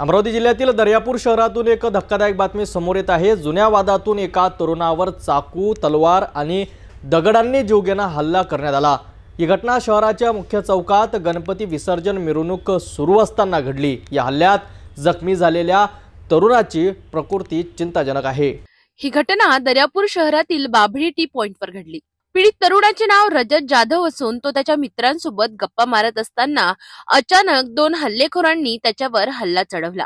अमरावती जिल्ह्यातील दर्यापूर शहरातून एक धक्कादायक बातमी समोर येत आहे। जुन्या वादातून एका तरुणावर चाकू, तलवार आणि दगडांनी जीवघेणा हल्ला करण्यात आला। ही घटना शहराच्या मुख्य चौकात गणपती विसर्जन मिरवणूक सुरू असताना घडली। या हल्ल्यात जखमी झालेल्या तरुणाची प्रकृती चिंताजनक आहे। ही घटना दर्यापूर शहरातील बाभळी टी पॉइंटवर घडली। पीडित तरुणाचे नाव रजत जाधव असून तो त्याच्या मित्रांसोबत गप्पा मारत असताना अचानक दोन हल्लेखोरांनी त्याच्यावर हल्ला चढवला।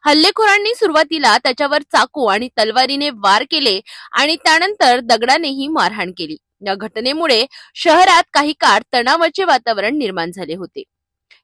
हल्लेखोरांनी सुरुवातीला त्याच्यावर चाकू आणि तलवारीने वार केले आणि त्यानंतर दगडानेही मारहाण केली। या घटनेमुळे शहरात काही काळ तणावाचे वातावरण निर्माण झाले होते।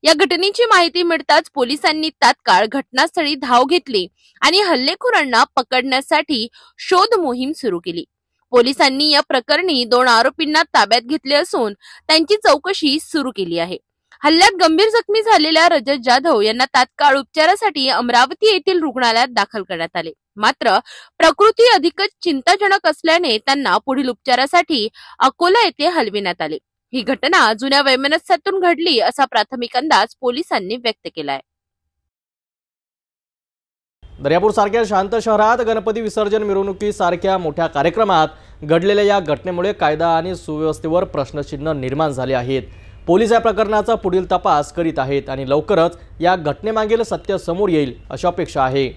या घटनेची माहिती मिळताच पोलिसांनी तात्काळ घटनास्थळी धाव घेतली आणि हल्लेखोरांना पकडण्यासाठी शोध मोहीम सुरू केली। पोलिसांनी या प्रकरणी 2 आरोपींना ताब्यात घेतले असून त्यांची चौकशी सुरू केली आहे। हल्ल्यात गंभीर जखमी झालेल्या रजत जाधव यांना तात्काळ उपचारासाठी अमरावती येथील रुग्णालयात दाखल करण्यात आले। मात्र प्रकृती अधिकच चिंताजनक असल्याने त्यांना पुढील उपचारासाठी अकोला येथे हलविण्यात आले। ही घटना जुन्या वैमनस्यातून घडली असा प्राथमिक अंदाज पोलिसांनी व्यक्त केलाय। दर्यापूर सारख्या शांत शहरात गणपती विसर्जन मिरवणुकीसारख्या मोठ्या कार्यक्रमात घडलेल्या या घटनेमुळे कायदा आणि सुव्यवस्थेवर प्रश्नचिन्ह निर्माण झाले आहेत। पोलीस या प्रकरणाचा पुढील तपास करीत आहेत आणि लवकरच या घटनेमागील सत्य समोर येईल अशी अपेक्षा आहे।